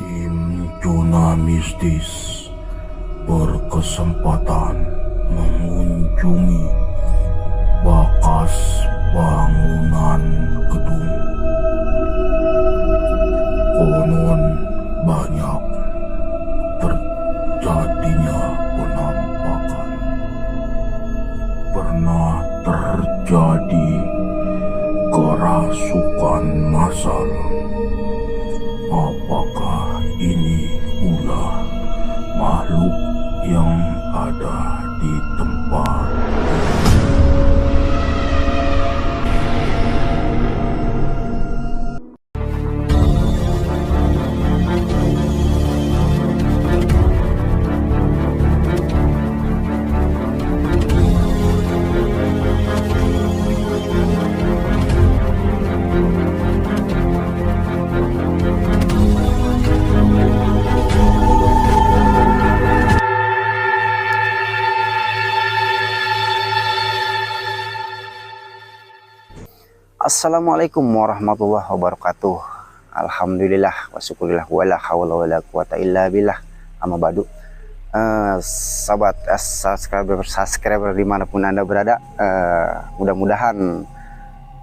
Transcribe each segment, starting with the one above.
Tim Zona Mistis berkesempatan mengunjungi bekas bangunan gedung. Konon banyak terjadinya penampakan. Pernah terjadi kerasukan massal. Apakah ini ulah makhluk yang ada di tempat ini? Assalamualaikum warahmatullahi wabarakatuh. Alhamdulillah wa syukurillah wala hawla wala quwata illa billah. Amma ba'du. Sahabat subscriber dimanapun Anda berada, mudah-mudahan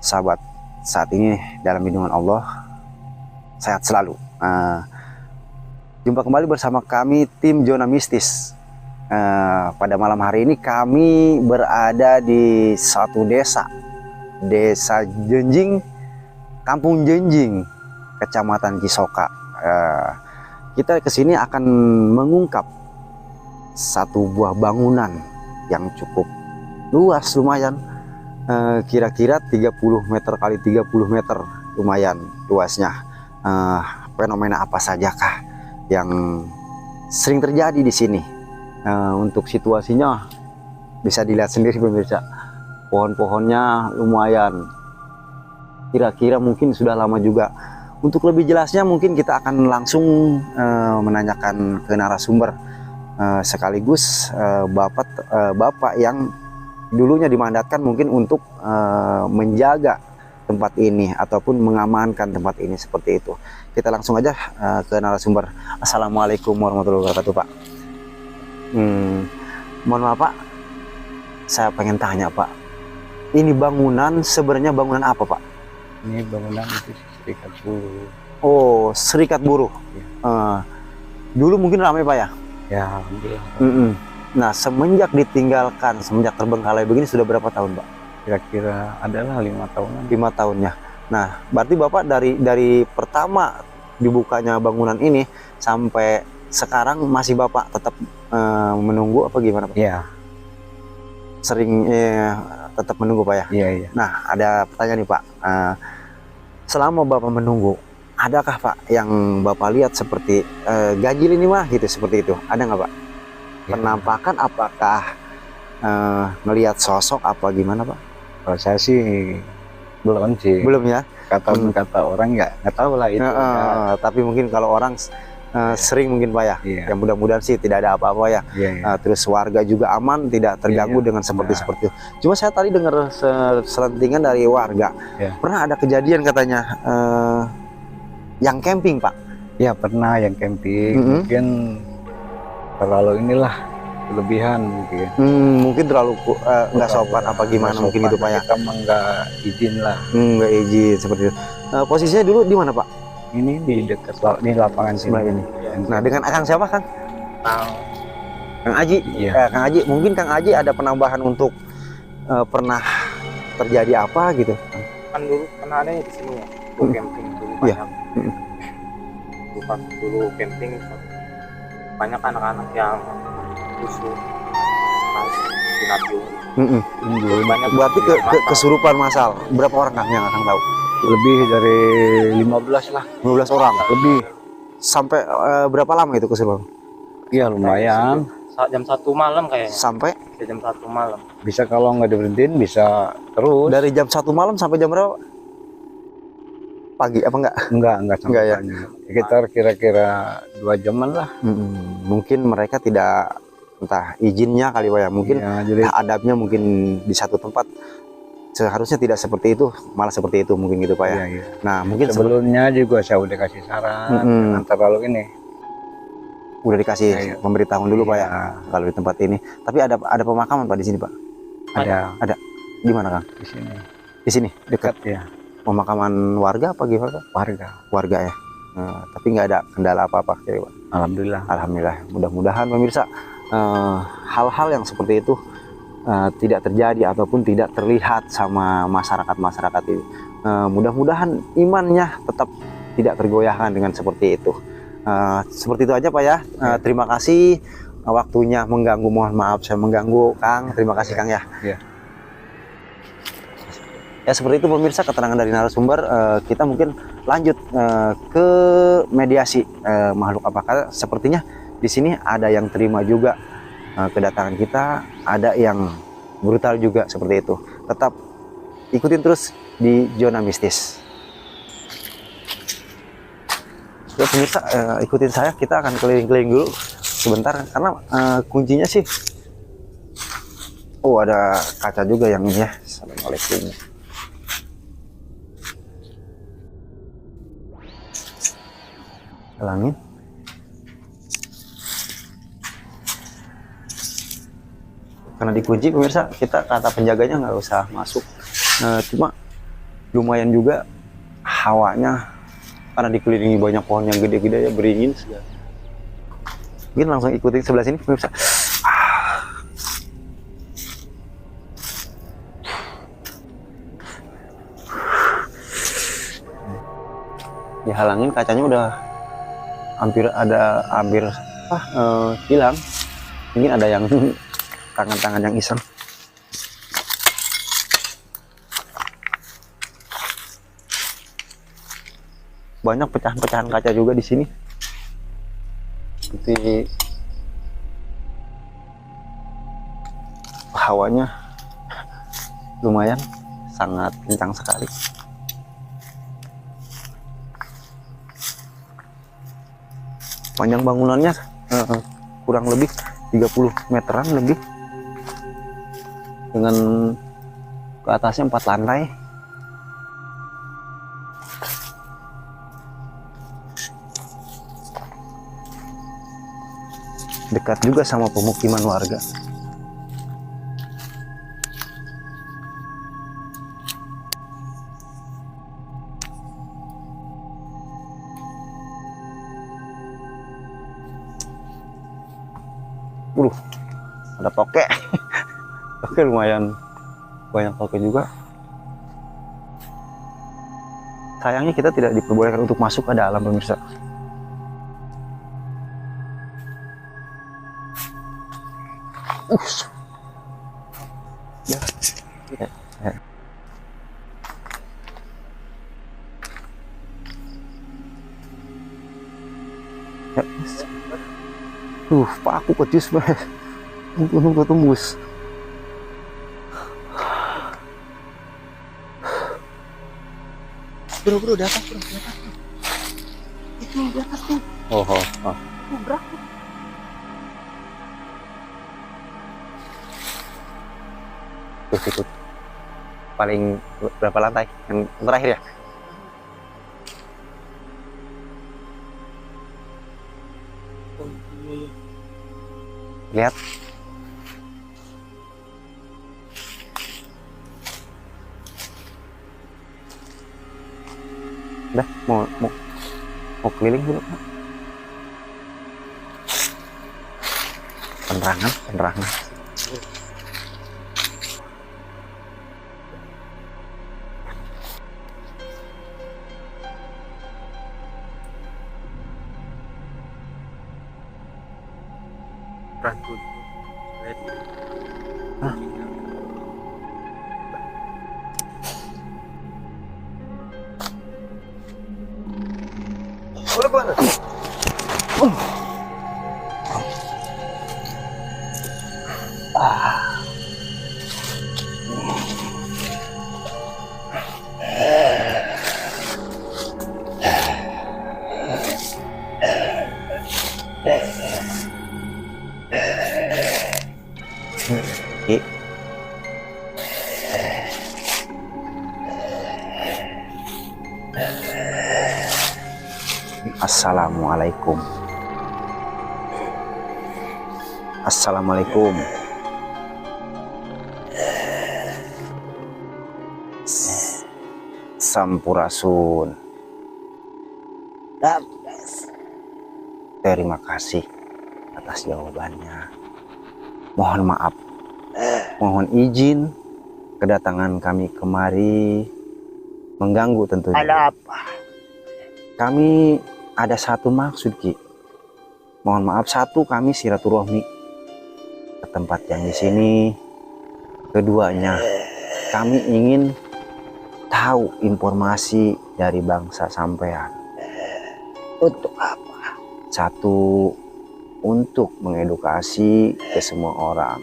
sahabat saat ini dalam lindungan Allah sehat selalu. Jumpa kembali bersama kami tim Zona Mistis. Pada malam hari ini kami berada di satu Desa Jenjing, Kampung Jenjing, Kecamatan Cisoka. Kita kesini akan mengungkap satu buah bangunan yang cukup luas, lumayan, kira-kira 30 meter kali 30 meter, lumayan luasnya. Fenomena apa sajakah yang sering terjadi di sini? Untuk situasinya bisa dilihat sendiri pemirsa. Pohon-pohonnya lumayan, kira-kira mungkin sudah lama juga. Untuk lebih jelasnya mungkin kita akan langsung menanyakan ke narasumber, sekaligus bapak yang dulunya dimandatkan mungkin untuk menjaga tempat ini ataupun mengamankan tempat ini, seperti itu. Kita langsung aja ke narasumber. Assalamualaikum warahmatullahi wabarakatuh, Pak. Mohon maaf Pak, saya pengen tanya Pak, ini bangunan sebenarnya bangunan apa Pak? Ini bangunan itu serikat buruh. Oh, serikat buruh. Ya. Dulu mungkin ramai Pak ya? Ya, alhamdulillah. Nah, semenjak ditinggalkan, semenjak terbengkalai begini sudah berapa tahun Pak? Kira-kira adalah 5 tahunan. 5 tahunnya. Nah, berarti Bapak dari pertama dibukanya bangunan ini sampai sekarang masih Bapak tetap menunggu apa gimana Pak? Iya. Sering tetap menunggu Pak ya? Iya, iya. Nah, ada pertanyaan nih Pak. Selama Bapak menunggu, adakah Pak yang Bapak lihat seperti ganjil ini mah gitu, seperti itu? Ada nggak Pak? Ya. Penampakan apakah ngelihat sosok apa gimana Pak? Kalau saya sih belum sih. Belum ya? Kata orang nggak tahu lah itu. Tapi mungkin kalau orang sering mungkin Pak ya? Iya. Yang mudah-mudahan sih tidak ada apa-apa ya. Iya, iya. Terus warga juga aman, tidak terganggu Iya, dengan seperti itu. Cuma saya tadi dengar selentingan dari warga, Iya. pernah ada kejadian katanya yang camping Pak. Ya, pernah yang camping. Mungkin terlalu inilah kelebihan mungkin. Mungkin terlalu nggak sopan apa gimana Nggak mungkin sopan. itu Pak ya. Kita mah nggak izin lah. Nggak izin seperti itu. Posisinya dulu di mana Pak? Ini di dekat di lapangan Sebelah sini. ini. Nah, dengan Akang siapa Kang? Kang Aji. Iya. Kang Aji, mungkin Kang Aji ada penambahan untuk pernah terjadi apa gitu? Kan dulu pernah ada di sini ya, camping dulu Iya. banyak. Dulu pas dulu camping banyak anak-anak yang busuk pas Pinatu. Banyak Berarti kesurupan massal. Berapa orang Kang yang Kang tahu? Lebih dari 15 lah. 15 orang. Lebih. Sampai berapa lama itu kesurupan? Iya, lumayan. Jam 1 malam kayaknya. Sampai Jam 1 malam. Bisa kalau nggak diberhentiin bisa terus. dari jam 1 malam sampai jam berapa? Pagi apa enggak? Enggak sampai Enggak ya? pagi. Sekitar kira-kira 2 jaman lah. Mungkin mereka tidak, entah izinnya kali Pak ya, mungkin Ya, jadi adabnya mungkin di satu tempat seharusnya tidak seperti itu, malah seperti itu mungkin gitu Pak ya. Iya, iya. Nah mungkin Sebelumnya juga saya udah kasih saran, jangan terlalu ini. udah dikasih Iya. pemberitahuan dulu Pak ya Iya. kalau di tempat ini. Tapi ada pemakaman Pak di sini Pak. Ada Di mana Kang? di sini Di sini dekat dekat ya pemakaman warga apa gimana Pak? warga. Warga ya. Tapi nggak ada kendala apa-apa gitu Pak. Alhamdulillah. Alhamdulillah. Mudah-mudahan pemirsa hal-hal yang seperti itu tidak terjadi ataupun tidak terlihat sama masyarakat ini. Mudah-mudahan imannya tetap tidak tergoyahkan dengan seperti itu. Seperti itu aja Pak ya. Terima kasih waktunya mengganggu. Mohon maaf saya mengganggu Kang. Terima kasih Kang ya. Iya. Ya seperti itu pemirsa keterangan dari narasumber. Kita mungkin lanjut ke mediasi makhluk apakah. Sepertinya di sini ada yang terima juga kedatangan kita, ada yang brutal juga seperti itu. Tetap ikutin terus di Zona Mistis. Ya pemirsa, ikutin saya, kita akan keliling-keliling dulu sebentar karena kuncinya sih. Oh ada kaca juga yang ini ya. Assalamualaikum. Halangin. Karena dikunci pemirsa, kita kata penjaganya nggak usah masuk. Cuma lumayan juga hawanya karena dikelilingi banyak pohon yang gede-gede ya, beringin segala. Mungkin langsung ikutin sebelah sini pemirsa. Dihalangin kacanya udah hampir hilang. Mungkin ada yang tangan-tangan yang iseng. Banyak pecahan-pecahan kaca juga di sini. Seperti hawanya lumayan sangat kencang sekali. Panjang bangunannya kurang lebih 30 meteran lebih. Dengan ke atasnya 4 lantai. Dekat juga sama pemukiman warga. Ada tokek. Oke, lumayan banyak tokek juga. Sayangnya kita tidak diperbolehkan untuk masuk ke dalam pemirsa. Ya. Ya. Ya. Pak aku kecus banget. Untung tembus. Bro, di atas, bro, di atas. Itu di atas tuh. Oh. Tuh, gerak tuh. Tuh, itu. Paling berapa lantai? Yang terakhir ya? Lihat. Udah, mau keliling dulu. Penerangan. Hah? Assalamualaikum. Assalamualaikum. Sampurasun. Terima kasih atas jawabannya. Mohon maaf. Mohon izin kedatangan kami kemari mengganggu tentunya. Ada apa? Kami ada satu maksud, Ki. Mohon maaf, satu, kami silaturahmi ke tempat yang di sini. Keduanya, kami ingin tahu informasi dari bangsa sampean. Untuk apa? Satu, untuk mengedukasi ke semua orang,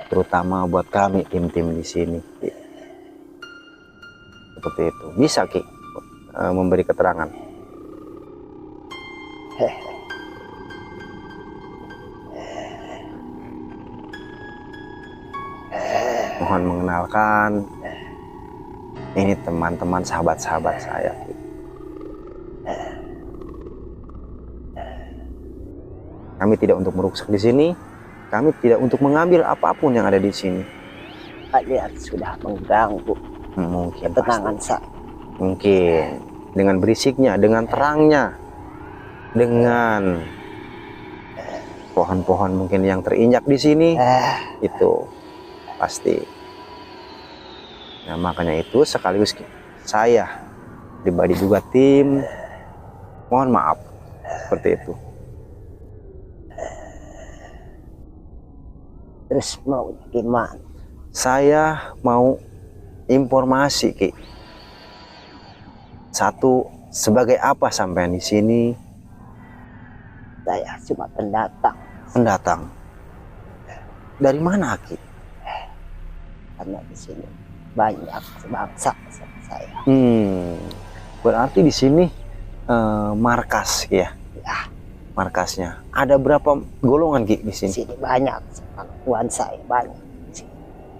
terutama buat kami tim-tim di sini. Seperti itu. Bisa, Ki, memberi keterangan? Mohon mengenalkan, ini teman-teman sahabat-sahabat saya. Kami tidak untuk merusak di sini, kami tidak untuk mengambil apapun yang ada di sini. Kalian sudah mengganggu Mungkin ketenangan pasti. saya. Mungkin dengan berisiknya, dengan terangnya, dengan pohon-pohon mungkin yang terinjak di sini, itu pasti. Nah, makanya itu sekaligus saya pribadi juga tim, mohon maaf seperti itu. Terus mau gimana? Saya mau informasi, Ki. Satu, sebagai apa sampean di sini? Saya cuma pendatang. Pendatang. Dari mana, Ki? Karena di sini banyak sebangsa sama saya. Berarti di sini markas, Ki, ya? Ya, Markasnya. Ada berapa golongan, Ki, di di sini? sini banyak. Kawan saya banyak.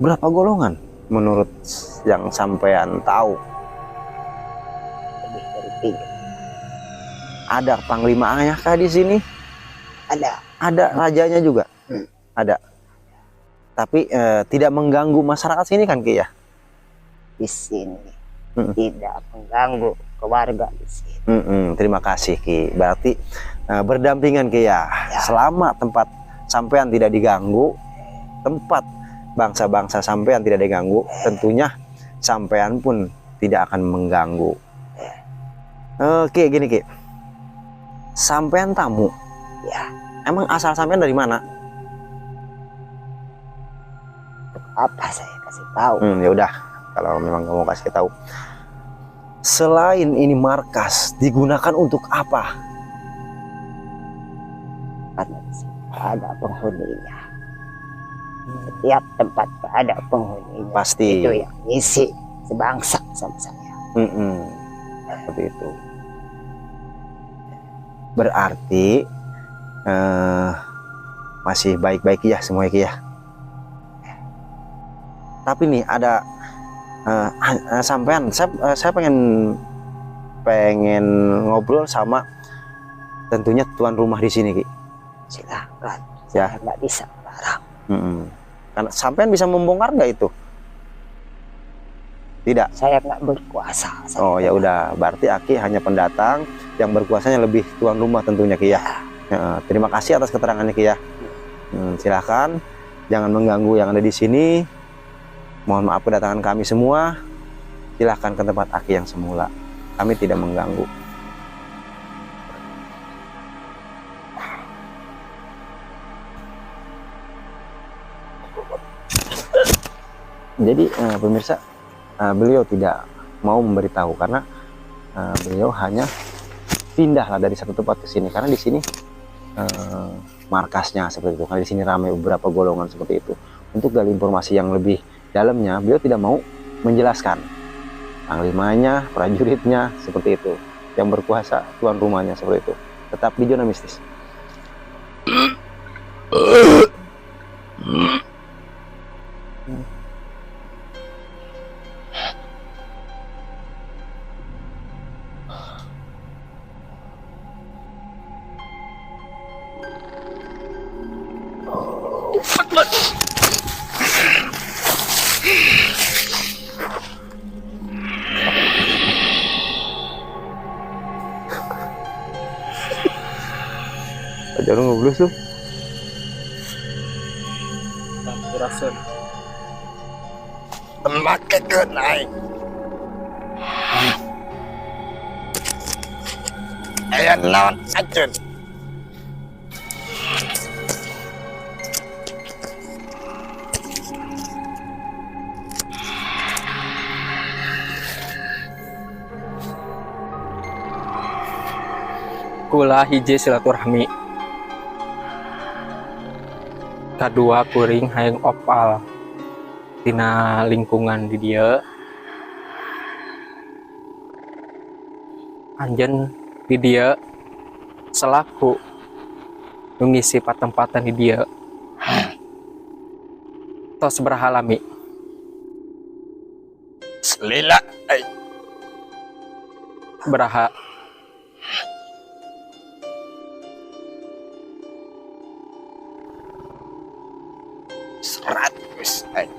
Berapa golongan menurut yang sampean tahu? Lebih dari 3. Ada panglimanya kah di sini? Ada. Ada rajanya juga? Ada. Tapi tidak mengganggu masyarakat sini kan, Ki, ya? Di sini tidak mengganggu keluarga di sini. Terima kasih, Ki. Berarti berdampingan, Ki, ya. Selama tempat sampean tidak diganggu, tempat bangsa-bangsa sampean tidak diganggu, tentunya sampean pun tidak akan mengganggu. Oke, gini, Ki. Sampean tamu. Ya, Emang asal sampean dari mana? apa saya kasih tahu? Ya udah, kalau memang kamu kasih tahu. Selain ini markas digunakan untuk apa? Karena di sini ada penghuninya. Setiap tempat ada penghuninya. Pasti. Itu yang ngisi sebangsa sama saya. Seperti itu. Berarti masih baik-baik ya semua, Ki, ya. Tapi nih ada sampean, saya pengen ngobrol sama tentunya tuan rumah di sini, Ki. Silakan. Ya. Saya nggak bisa melarang. Karena sampean bisa membongkar nggak itu? Tidak. Saya nggak berkuasa. Oh ya udah, berarti Aki hanya pendatang yang berkuasanya lebih tuan rumah tentunya, Ki, ya. Terima kasih atas keterangannya, Ki, ya. Silahkan, jangan mengganggu yang ada di sini. Mohon maaf kedatangan kami semua. Silahkan ke tempat Aki yang semula. Kami tidak mengganggu. Jadi pemirsa, beliau tidak mau memberitahu karena beliau hanya pindahlah dari satu tempat ke sini karena di sini markasnya seperti itu. Karena di sini ramai beberapa golongan seperti itu. Untuk gali informasi yang lebih dalamnya, beliau tidak mau menjelaskan. Panglimanya, prajuritnya seperti itu. Yang berkuasa tuan rumahnya seperti itu. Tetap di zona mistis. Ajar lu ngeblus lu. Sampurasun. Memakai ke naik. Ayah naon acun. Kula hiji silaturahmi. Kadua kuring hayang opal tina lingkungan di dia. Anjen di dia selaku mengisi patempatan di dia. Tos berhalami. Selila ay Beraha seratus ay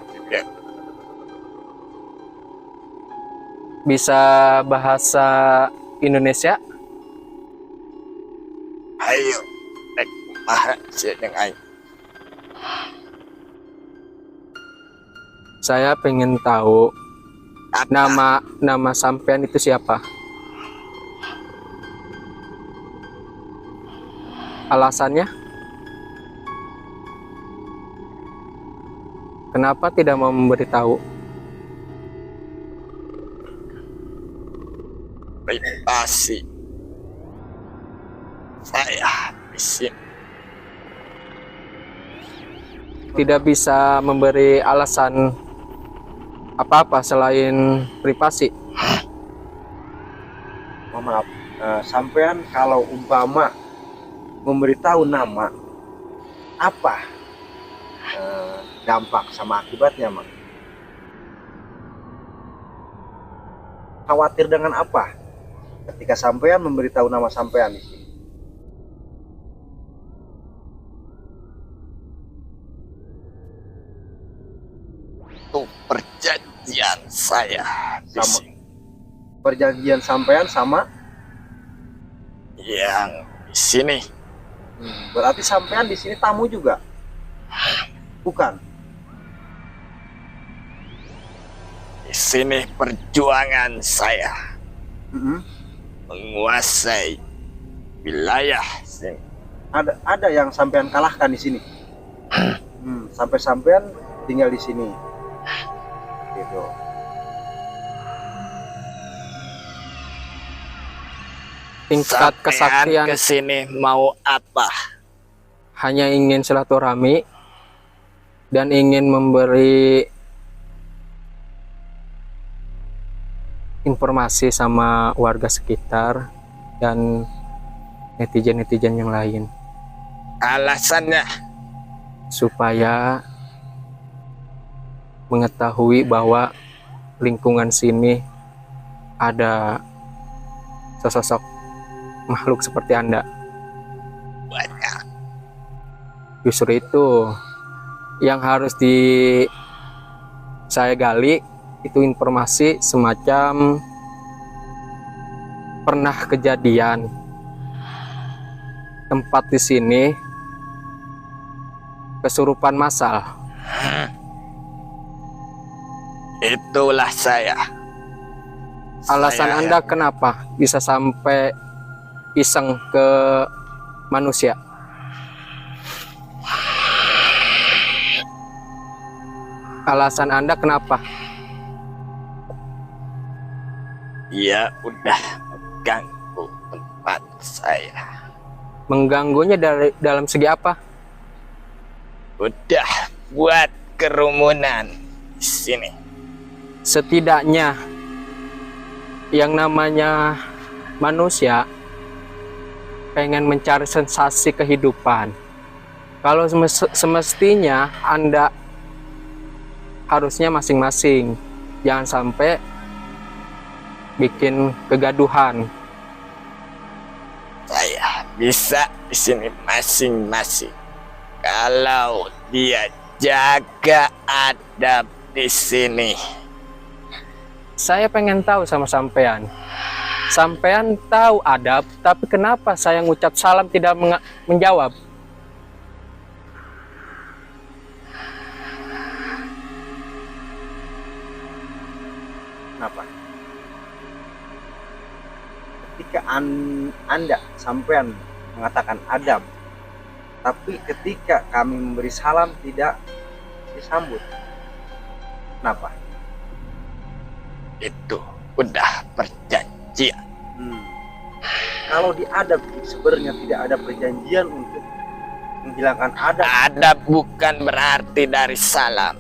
bisa bahasa Indonesia. ayo ek maha sedeng ay Saya pengen tahu apa nama sampean itu siapa? Alasannya? Kenapa tidak mau memberitahu? privasi saya di sini. Tidak bisa memberi alasan apa-apa selain privasi. Maaf, sampean kalau umpama memberitahu nama apa dampak sama akibatnya, Mang? Khawatir dengan apa ketika sampean memberitahu nama sampean di sini? Itu perjanjian saya di Sama. sini. Perjanjian sampean sama Yang di sini berarti sampean di sini tamu juga? Bukan. di sini perjuangan saya Mm-mm. menguasai wilayah sini. Ada yang sampean kalahkan di sini. Sampai sampean tinggal di sini. Gitu. Tingkat kesaktian ke sini mau apa? hanya ingin silaturahmi dan ingin memberi informasi sama warga sekitar dan netizen-netizen yang lain Alasannya supaya mengetahui bahwa lingkungan sini ada sesosok makhluk seperti Anda. banyak. Justru itu yang harus saya gali itu informasi semacam pernah kejadian tempat di sini kesurupan massal. Itulah saya. Alasan Saya Anda kenapa bisa sampai iseng ke manusia? Alasan Anda kenapa? Ya udah mengganggu tempat saya. Mengganggunya dalam segi apa? Udah buat kerumunan di sini. Setidaknya yang namanya manusia pengen mencari sensasi kehidupan. Kalau semestinya Anda harusnya masing-masing, jangan sampai bikin kegaduhan. Saya bisa di sini masing-masing. Kalau dia jaga adab di sini. Saya pengen tahu sama sampean, Sampean tahu adab, tapi kenapa saya ngucap salam tidak menjawab? Kenapa? Ketika Anda sampean mengatakan adab, tapi ketika kami memberi salam tidak disambut. Kenapa? Itu udah perjanjian. Kalau di adab sebenarnya tidak ada perjanjian untuk menghilangkan adab. Adab bukan berarti dari salam.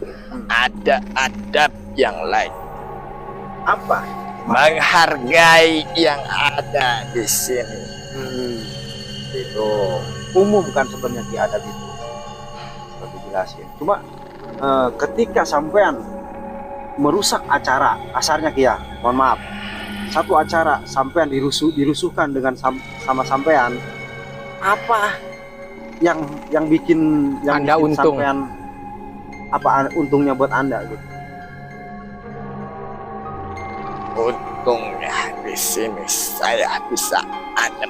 Ada adab yang lain. Apa? Menghargai yang ada di sini. Itu umum kan sebenarnya di adab itu. Seperti jelasin. Cuma ketika sampean merusak acara, kasarnya Kia, mohon maaf. Satu acara sampean dirusuhkan dengan sama sampean, apa yang bikin Anda bikin untung? Sampean, apa untungnya buat Anda gitu? Untungnya di sini saya bisa adem.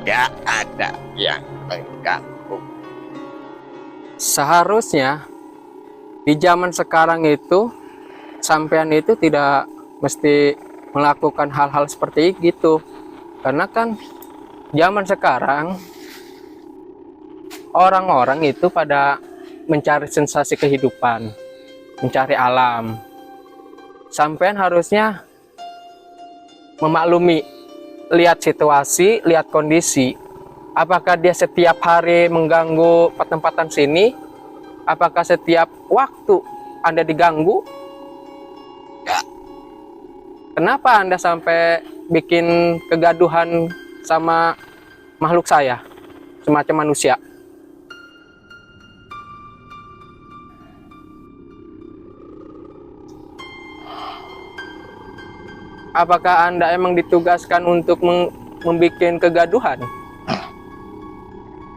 Gak ada yang mengganggu. Seharusnya di zaman sekarang itu sampean itu tidak mesti melakukan hal-hal seperti itu, karena kan zaman sekarang orang-orang itu pada mencari sensasi kehidupan, mencari alam. Sampean harusnya memaklumi, lihat situasi, lihat kondisi. Apakah dia setiap hari mengganggu pertempatan sini? Apakah setiap waktu Anda diganggu? Ya. Kenapa Anda sampai bikin kegaduhan sama makhluk saya, semacam manusia? Apakah Anda emang ditugaskan untuk membuat kegaduhan?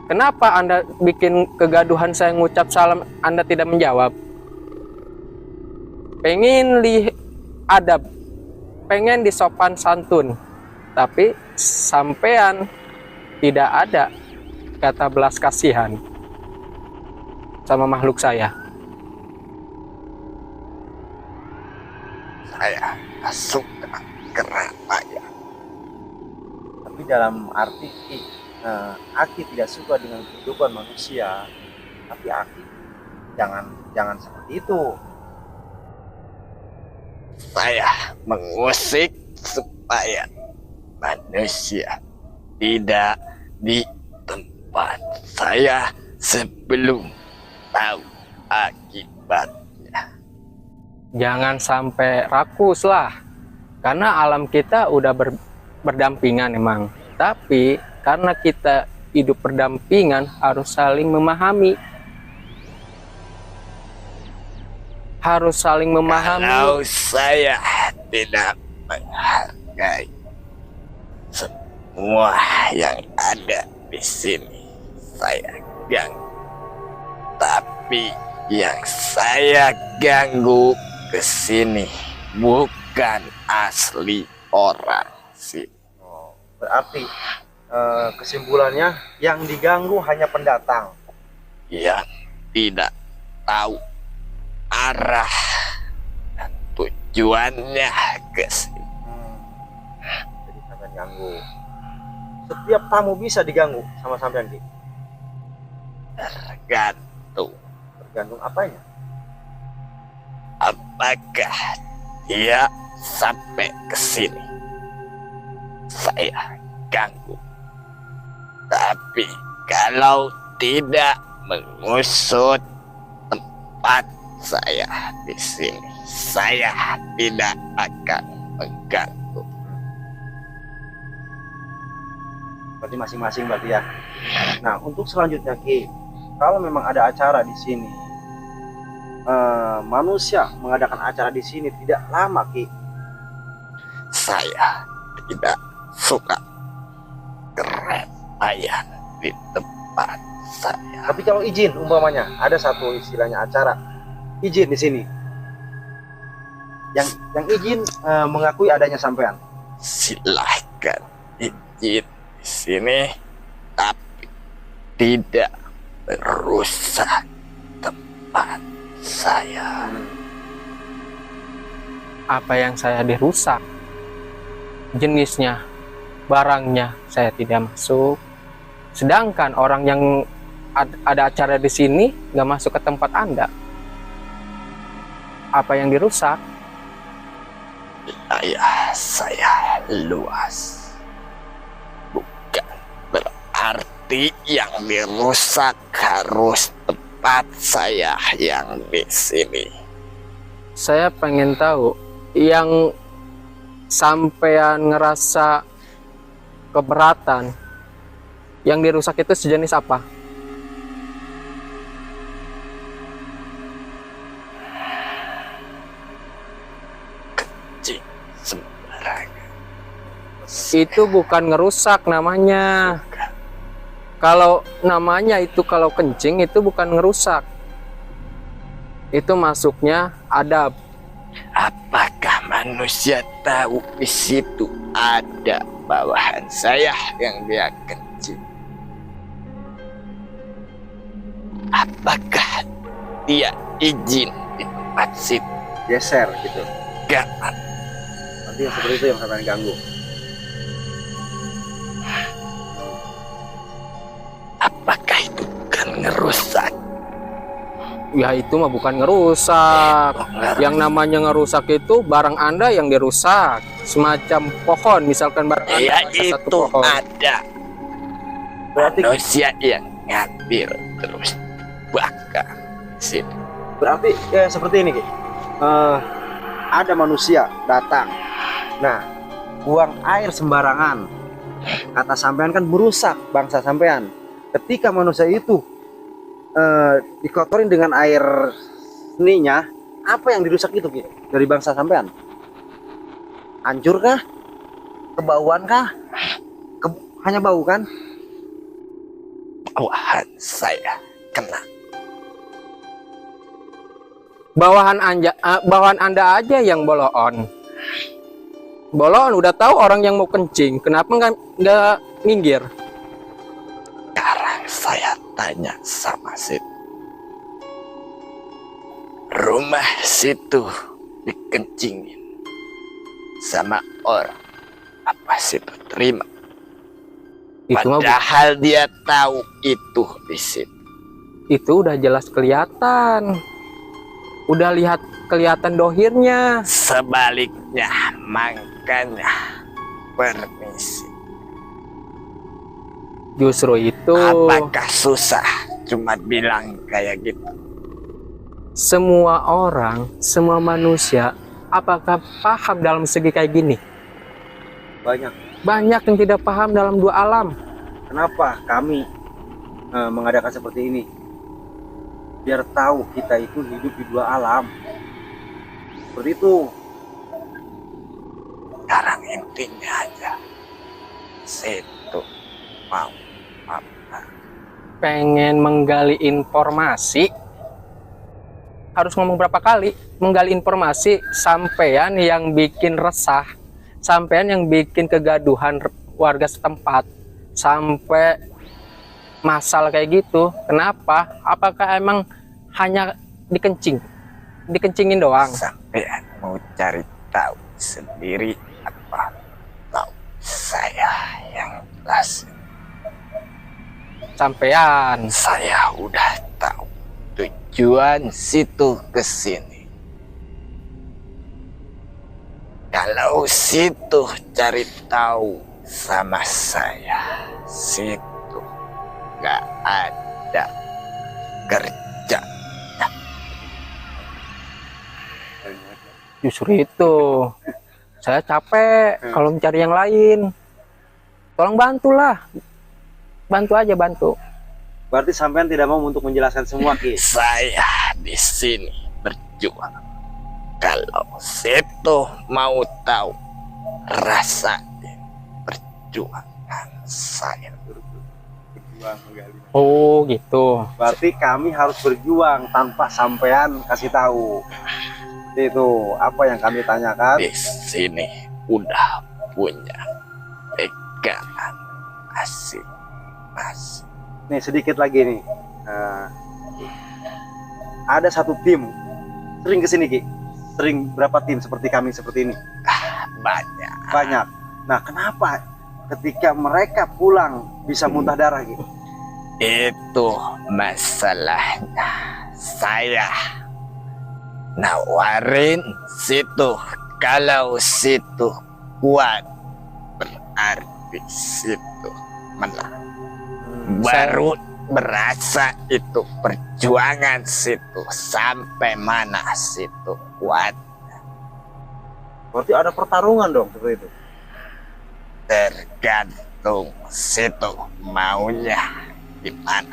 Kenapa Anda bikin kegaduhan saya ngucap salam, Anda tidak menjawab? Pengen adab, pengen disopan santun, tapi sampean tidak ada kata belas kasihan sama makhluk saya. Saya suka keramaian. Tapi dalam arti Aki tidak suka dengan kehidupan manusia, tapi Aki jangan seperti itu. Saya mengusik supaya manusia tidak di tempat saya sebelum tahu akibatnya. Jangan sampai rakus lah, karena alam kita udah berdampingan emang, tapi karena kita hidup berdampingan harus saling memahami. Harus saling memahami. Kalau saya tidak menghargai semua yang ada di sini, saya ganggu. Tapi yang saya ganggu ke sini bukan asli orang sini. Berarti kesimpulannya yang diganggu hanya pendatang yang tidak tahu arah dan tujuannya ke sini. Jadi sampean ganggu. Setiap tamu bisa diganggu sama sampean, Ki? Tergantung Tergantung apanya? apakah dia sampai ke sini, saya ganggu. Tapi kalau tidak mengusut tempat saya di sini, saya tidak akan mengganggu. Berarti masing-masing berarti ya. Nah, untuk selanjutnya Ki, kalau memang ada acara di sini, manusia mengadakan acara di sini tidak lama Ki. Saya tidak suka keramaian di tempat saya. Tapi kalau izin, umpamanya ada satu istilahnya acara izin di sini, yang izin mengakui adanya sampean, silahkan izin di sini, tapi tidak merusak tempat saya. Apa yang saya dirusak? Jenisnya, barangnya saya tidak masuk. Sedangkan orang yang ada acara di sini nggak masuk ke tempat Anda. Apa yang dirusak? Wilayah saya luas. Bukan berarti yang dirusak harus tempat saya yang di sini. Saya pengen tahu yang sampean ngerasa keberatan, yang dirusak itu sejenis apa? Kencing sembarangan. Itu bukan ngerusak namanya. Kalau namanya itu, kalau kencing itu bukan ngerusak. Itu masuknya adab. Apakah manusia tahu di situ ada bawahan saya yang dia kencing? Apakah dia izin di tempat situ? Geser gitu. Jangan. Nanti yang seperti itu yang sampai ganggu. Apakah itu bukan ngerusak? Ya itu mah bukan ngerusak. Yang namanya ngerusak itu barang Anda yang dirusak. Semacam pohon, misalkan barang Anda Ya ada itu satu pohon. ada manusia yang ngambil terus bakar situ. Berarti ya seperti ini, Ki. Ada manusia datang. Nah, buang air sembarangan. Kata sampean kan merusak bangsa sampean. Ketika manusia itu dikotorin dengan air seninya, apa yang dirusak itu, Ki? Dari bangsa sampean? Hancur kah? Kebauan kah? Hanya bau kan? Bawahan saya kena. Bawahan Anda aja yang boloon. Boloon udah tahu orang yang mau kencing, kenapa nggak minggir? Sekarang saya tanya sama situ. Rumah situ dikencingin sama orang. Apa situ terima? Itu mah Padahal dia tahu itu di situ. itu udah jelas kelihatan. Udah kelihatan dohirnya. Sebaliknya, makanya permisi. Justru itu Apakah susah cuma bilang kayak gitu? semua orang, semua manusia, apakah paham dalam segi kayak gini? Banyak. Banyak yang tidak paham dalam dua alam. Kenapa kami mengadakan seperti ini? Biar tahu kita itu hidup di dua alam. Seperti itu. Sekarang intinya aja, situ mau apa? Pengen menggali informasi, harus ngomong berapa kali? Menggali informasi, sampean yang bikin resah, sampean yang bikin kegaduhan warga setempat, sampai masalah kayak gitu. Kenapa? Apakah emang hanya dikencingin doang? Sampean mau cari tahu sendiri apa tahu saya yang jelasin? Sampean Saya udah tahu tujuan situ ke sini. Kalau situ cari tahu sama saya, situ nggak ada kerja. justru itu. Saya capek kalau mencari yang lain. Tolong bantulah. Bantu aja, bantu. Berarti sampean tidak mau untuk menjelaskan semua, Ki. Saya di sini berjuang. Kalau situ mau tahu, rasain perjuangan saya. Oh gitu. Berarti kami harus berjuang tanpa sampean kasih tahu. Itu apa yang kami tanyakan. Di sini udah punya pegangan masing-masing. Nih sedikit lagi nih. Ada satu tim sering kesini Ki. Sering berapa tim seperti kami seperti ini? Banyak. Banyak. Nah kenapa ketika mereka pulang bisa muntah darah Ki? Itu masalahnya. Saya nawarin situ. Kalau situ kuat, berarti situ menang. Baru berasa itu perjuangan situ sampai mana situ kuat. Berarti ada pertarungan dong seperti itu. Tergantung situ maunya gimana.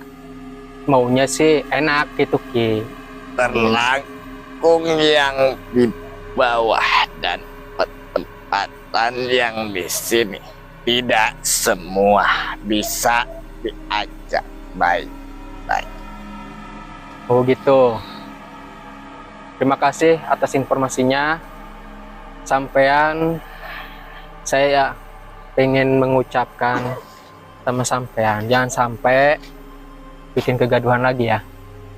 Maunya sih enak gitu Ki. Terlangkung yang di bawah dan pertempatan yang di sini tidak semua bisa diajak baik-baik. Oh gitu. Terima kasih atas informasinya. Sampean, saya pengen mengucapkan sama sampean, jangan sampai bikin kegaduhan lagi ya.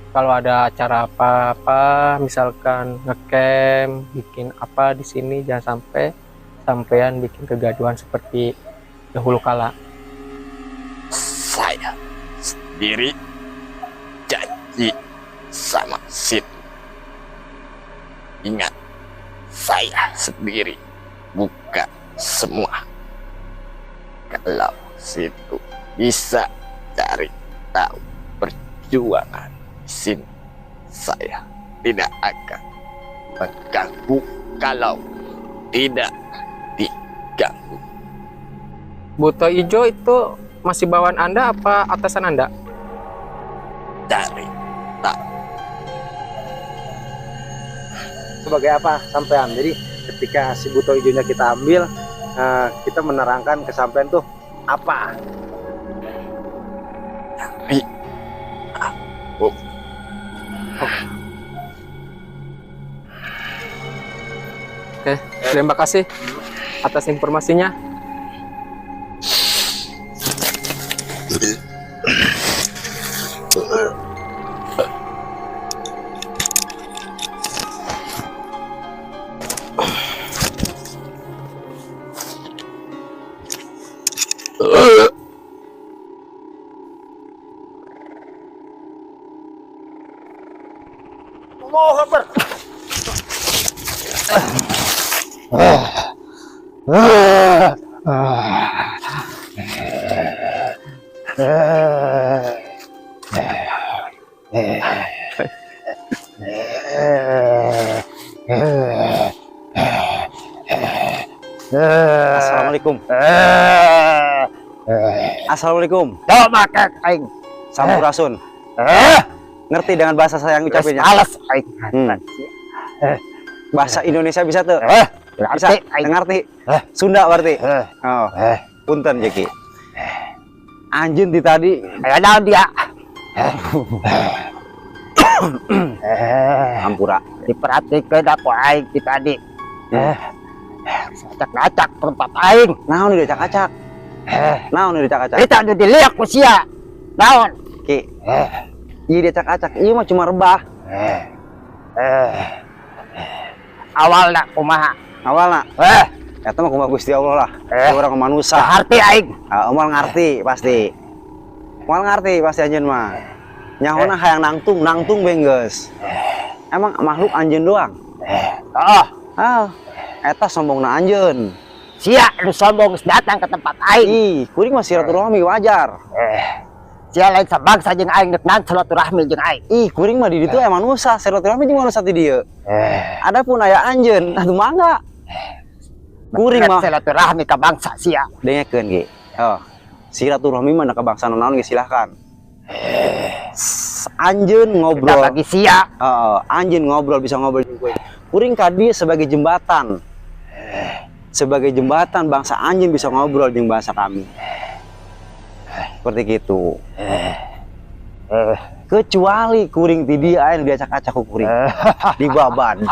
Kalau ada acara apa-apa, misalkan ngecamp, bikin apa di sini, jangan sampai sampean bikin kegaduhan seperti dahulu kala. Saya sendiri janji sama situ. Ingat, saya sendiri bukan semua. Kalau situ bisa cari tahu perjuangan di sini, saya tidak akan mengganggu kalau tidak diganggu. Buto Ijo itu masih bawaan Anda apa atasan Anda? Cari tahu. Sebagai apa sampean? Jadi ketika si buto hijaunya kita ambil, kita menerangkan ke sampean tuh apa? Cari tahu. Oke, terima kasih atas informasinya. Allahu Akbar. Assalamualaikum. Assalamualaikum. Makak aing. Sampurasun. Ngerti dengan bahasa saya yang ucapinnya? Alas aing. Bahasa Indonesia bisa tuh? Bisa? aing. Ngerti? Sunda berarti? Oh. Punten Jeki. Anjeun di tadi Ada dia. Ampura. Diperhatikan aku aing di tadi. Acak-acak tempat aing. Naon di acak-acak? Naon di acak-acak? Kita udah dilihat ku sia. Naon? Ki. Iya di acak-acak. Iya mah cuma rebah. Awalna kumaha? Awalna. Eta mah kumaha Gusti Allah lah. Orang manusia. Harti aing. Moal ngarti pasti. Moal ngarti pasti anjeun mah. Nyahona hayang nangtung bengges. Emang makhluk anjeun doang? Eta sombongna anjeun. Sia lu sombong datang ke tempat aing. Ih, kuring mah silaturahmi wajar. Sia lain sabangsa jeung aing deuknan silaturahmi jeung aing. Ih, kuring mah di ditu aya manusia, silaturahmi jeung manusia di dieu. Adapun aya anjeun, atuh mangga. Kuring mah silaturahmi ka bangsa sia. dengekeun ge. Oh, silaturahmi mah ka bangsa naon ge silahkan. Anjeun ngobrol bagi sia. Anjeun ngobrol bisa ngobrol jeung kuring. Kuring ka dieu sebagai jembatan. Sebagai jembatan bangsa anjeun bisa ngobrol jeung bahasa kami. Seperti gitu. Kecuali kuring ti dieu aya nu diacak-acak ku kuring. Di baban.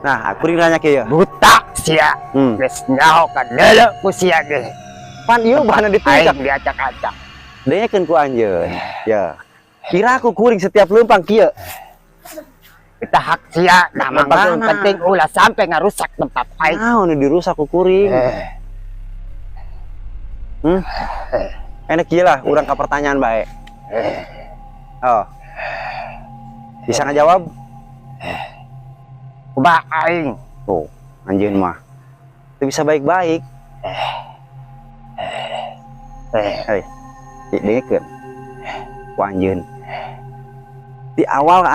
Nah, kuring nanya ke ya. buta sia geus nyaho ka deuleu ku sia ge Pan ieu bahana ditingkak. aing diacak-acak Dengekeun ku anjeun. Ya. Kira aku kuring setiap leumpang kieu. kita hak sia nah Nah, mangga makana. penting ulah sampai ngarusak tempat aing Naon nu dirusak ku kuring? Enak kieu lah urang ka pertanyaan bae. Oh. Bisa ngajawab? ubah aing Tuh, anjeun mah. Teu bisa baik-baik. Hei. Dengekeun. Ku anjeun. Di awal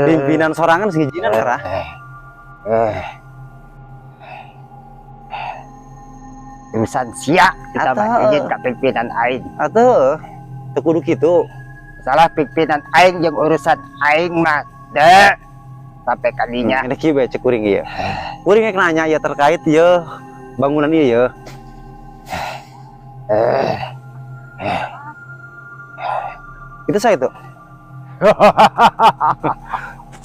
pimpinan sorangan segijinan karah. urusan sia kita Atau- mah izin ka pimpinan aing Atuh, teu kudu kitu. salah pimpinan aing jeung urusan aing mah deh sampai kalinya Enak kieu bae cek kuring ieu. Kuring rek nanya ya terkait ieu bangunan ieu ya. Itu saya itu.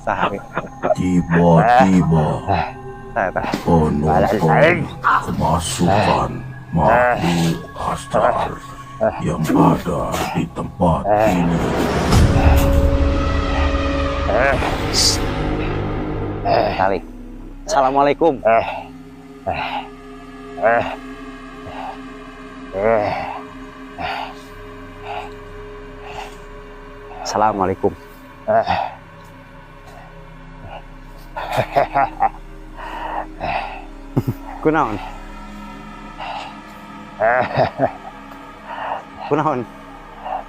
Saha Tiba-tiba saya tah. penonton kemasukan makhluk astral yang ada di tempat ini. Kali. Assalamualaikum. Assalamualaikum. Kunaon? Kunaon?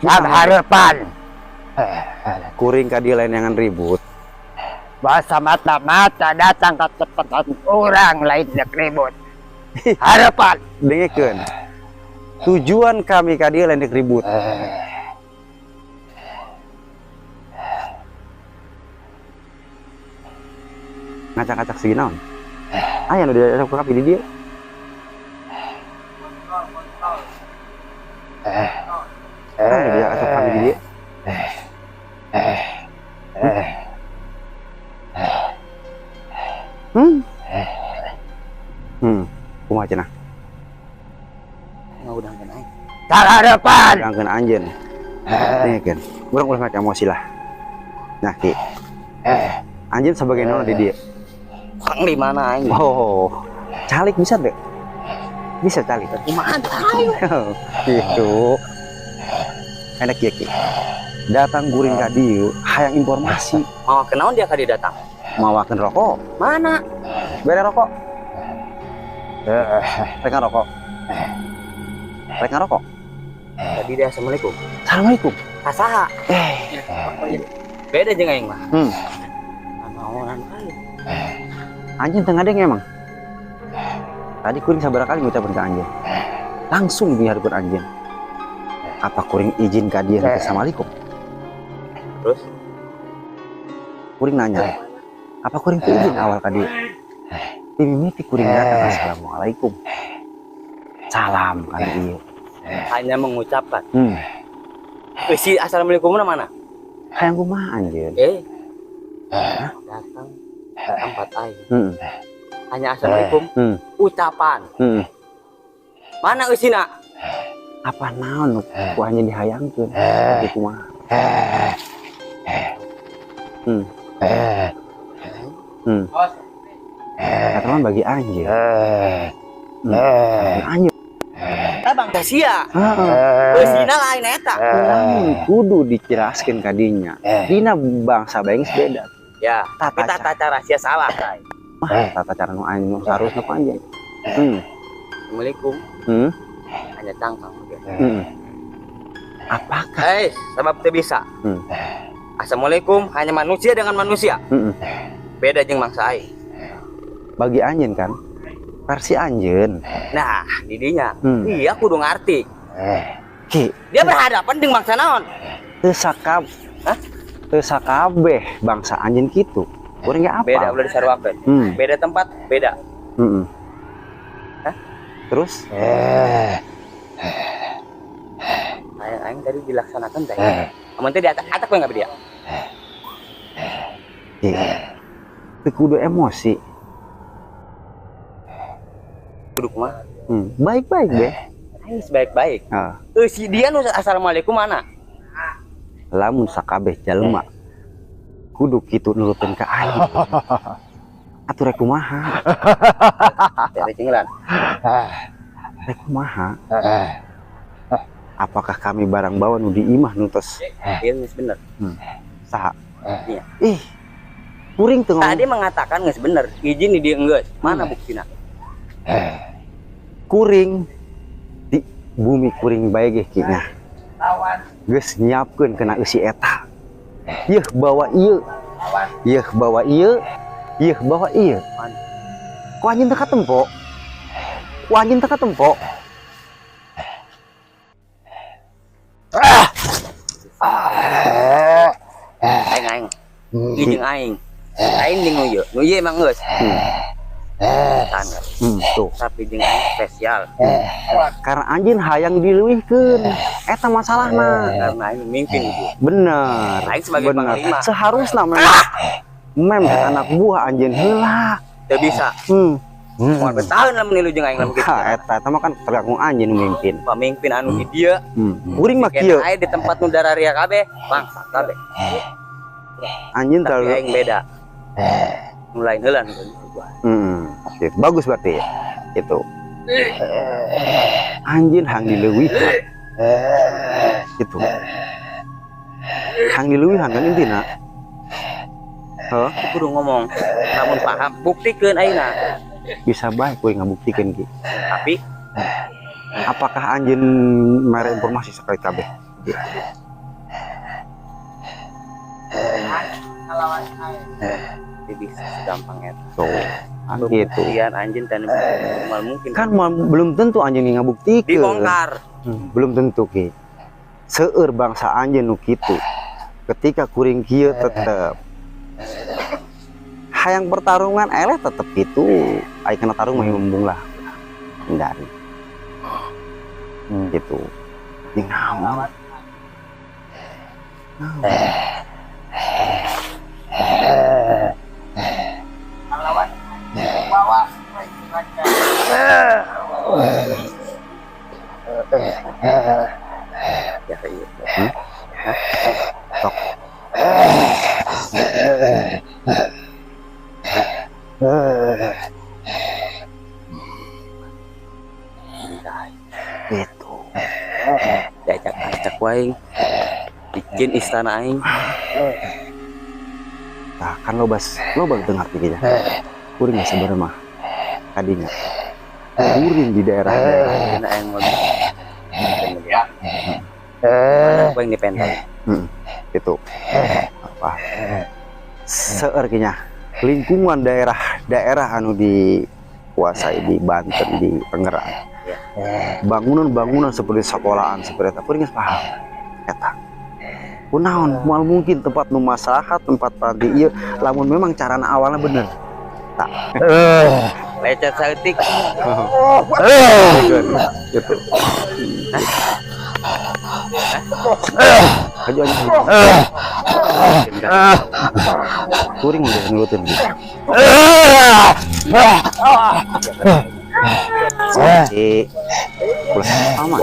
harapan Kuring ka dieu lain yang ribut. bahasa mata-mata datang ke tempat orang lain dek ribut harapan Dengekeun. Tujuan kami ka dieu lain dek ribut. Ngacak-ngacak segi naon? Aya nu diajak ka di dieu. Aya nu diajak ka di dieu. Kumaha cenah? harapan Angkeun anjeun. Dengekeun. Urang ulah make emosi lah. Nah, Ki. Anjeun sebagai naon di dieu? Kang di mana aing Oh, calik bisa deh. Bisa calik. kumaha Gitu. Enak ya Ki. Datang guring ka dieu, hayang informasi. mau kenaon dia kali datang Mawakeun rokok. mana Bere rokok. Rek ngarokok. Rek ngarokok. tadi dia assalamualaikum Assalamualaikum. kasaha beda jeung aing mah Hmm. naonan kali Anjeun teu ngadeng emang. Tadi kuring sabaraha kali ngucapkeun ka anjeun. Langsung di hadapan anjeun. Apa kuring izin ka dieu teh assalamualaikum? terus Kuring nanya. Apa kuring teu izin awal ka dieu? Mimiti kuring datang assalamualaikum. Salam kan ieu. hanya mengucapkan Hmm. si assalamualaikum mana Hayang kumaha anjeun? datang ke tempat aing Heeh. hanya assalamualaikum ucapan mana eusina Apa naon nu ku hanya dihayangkeun? Gitu mah. Kata mah bagi anjeun. Anjeun. bang sia Heeh. eusina lain eta Kudu dijelaskeun ka dinya. Dina bangsa baeng beda. ya Tata kita tata rahasia salah Mah tata cara nu aing nu sarusna ku anjeun. assalamualaikum hanya cangkang Apakah? sebab teu bisa assalamualaikum hanya manusia dengan manusia beda jeung mangsa aing Bagi anjeun kan? Versi anjeun. nah didinya iya kudu ngarti Ki, dia berhadapan dengan mangsa naon teu sakabeh bangsa anjeun kitu. Urang ge apa? beda udah disaruakeun beda tempat beda Terus? aing tadi dilaksanakan teh amun teh di atak we enggak dia kudu emosi. Duduk mah. Baik-baik deh. Aing sebaik-baik. Ah, Si dia nu assalamualaikum mana? lamun sakabeh jalema kudu kitu nurutin ka aing. Atuh rek kumaha? Dari cinglan. Rek kumaha? Apakah kami barang bawa nu di imah nu tos? Iya bener. Saha? Iya. Ih, kuring teu ngomong. Tadi mengatakan geus bener. Izin di dia geus. Mana buktina? Kuring di bumi kuring bae ge kinya. Geus nyiapkeun kena eusi eta. Yeuh bawa ieu. Yeuh bawa ieu. Yeuh bawa ieu. Ku anjeun teu katempo. Ku anjeun teu katempo. Aing. Izin aing. Aing di nu ieu emang geus. Tuh. Tapi jeung aing spesial. Karena anjeun hayang dileuwihkeun. Eta masalahna. Karena aing mimpin ieu. Bener. Aing sebagai panglima. Seharusnya memang anak buah anjeun heula. Teu bisa. Moal betaheun lamun nilu jeung aing lamun kitu. Eta mah kan tergantung anjeun nu mimpin. Pamimpin anu di dieu. Kuring mah kieu. Aya di tempat nu dararia kabeh, bangsa kabeh. Anjeun Tapi terlalu aing beda. Mulai heula nu gua. Oke, bagus berarti ya. Itu. Anjeun hang dileuwihkeun. Gitu. Hang dileuwihan kan intina. Heuh, Kudu ngomong, namun paham, buktikeun ayeuna. bisa bae kowe ngabuktikeun ki. Tapi Apakah anjeun mere informasi sekali kabeh? bisa segampang eta. So, gitu. Kemudian anjeun tanu mal mungkin Kan belum tentu anjeun ngabuktikeun. dibongkar. Belum tentu ki. Seueur bangsa anjeun nu kitu. Ketika kuring kieu tetep hayang pertarungan eleh tetep itu ai kena tarung mah mumpung lah hindari gitu jeung naon Ya iya. sok gitu Diajak wae bikin istana aing. nah kan lo baru dengar pikirnya kuring ya sebenarnya mah tadinya kuring di daerah-daerah Dina aing mau mana gua yang dipenteng. itu apa seueur kinya lingkungan daerah anu dikuasai di Banten di Tangerang bangunan-bangunan seperti sekolahan seperti eta kuring geus paham eta kunaon moal mungkin tempat nu maslahat tempat panti ieu lamun memang carana awalnya bener tak Lecet saeutik. gitu aja kuring udah nurutin gitu plus sama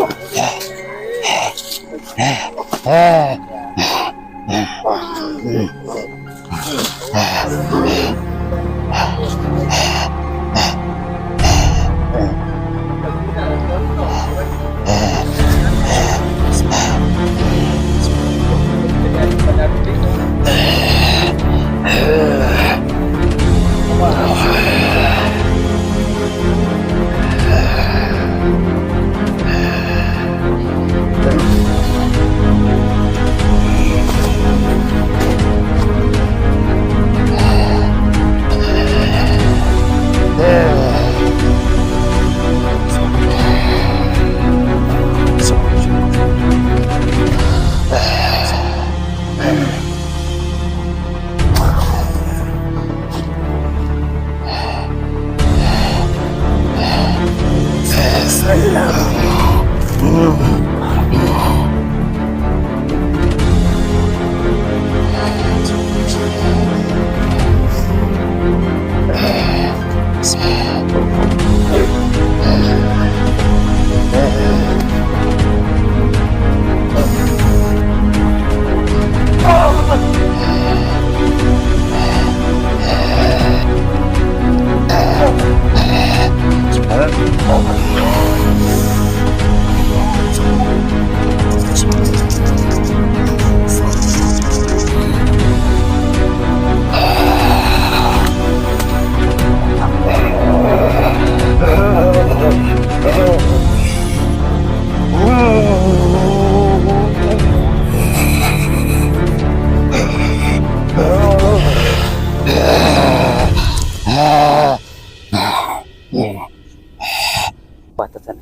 Batasan.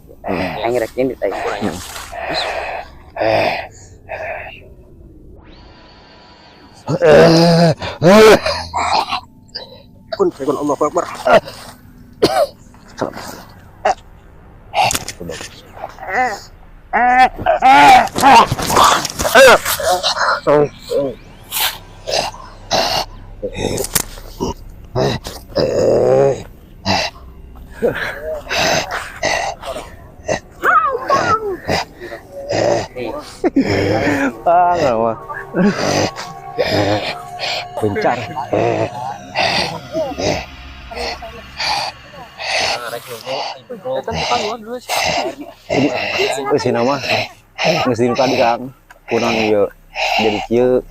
Aing rek ini teh kurangnya. Kun Allah Akbar. Nggak mah. Bencar. Jadi sih nama nggak tadi Kang kurang ya jadi kieu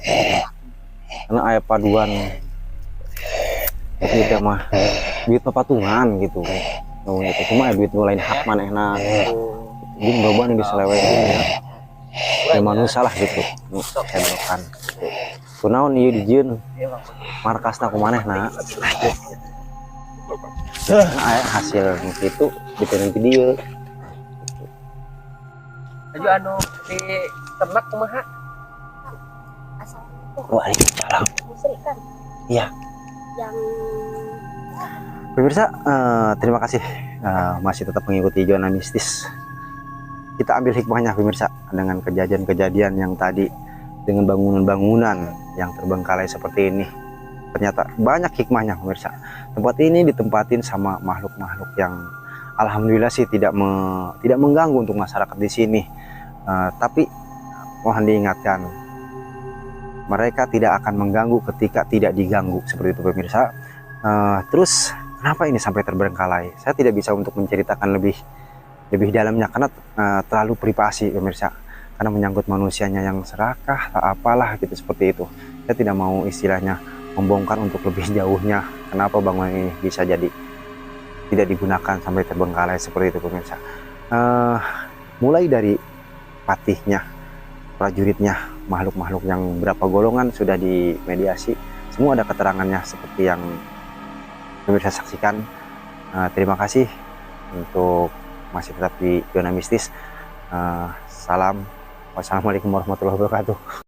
karena aya paduan kita mah duit patungan gitu. Oh, itu cuma duit lain hak manehna. Jadi beban yang diselewekin ya. Ya manusia lah gitu. Hebrokan. Kunaon ieu dijieun markasna kumanehna. Aya hasil itu dipeureun ti dieu. Aju anu di ternak kumaha? Waalaikumsalam. Musri kan Iya. yang Pemirsa, terima kasih masih tetap mengikuti Zona Mistis. Kita ambil hikmahnya pemirsa dengan kejadian-kejadian yang tadi, dengan bangunan-bangunan yang terbengkalai seperti ini. Ternyata banyak hikmahnya pemirsa. Tempat ini ditempatin sama makhluk-makhluk yang alhamdulillah sih tidak mengganggu untuk masyarakat di sini. Tapi mohon diingatkan, mereka tidak akan mengganggu ketika tidak diganggu, seperti itu pemirsa. Terus kenapa ini sampai terbengkalai? Saya tidak bisa untuk menceritakan lebih dalamnya karena terlalu privasi pemirsa. Karena menyangkut manusianya yang serakah, tak apalah gitu seperti itu. Saya tidak mau istilahnya membongkar untuk lebih jauhnya. Kenapa bangunan ini bisa jadi tidak digunakan sampai terbengkalai seperti itu pemirsa. Mulai dari patihnya, prajuritnya, makhluk-makhluk yang berapa golongan sudah dimediasi. Semua ada keterangannya seperti yang pemirsa saksikan. Terima kasih untuk masih tetap di Zona Mistis. Salam. Wassalamualaikum warahmatullahi wabarakatuh.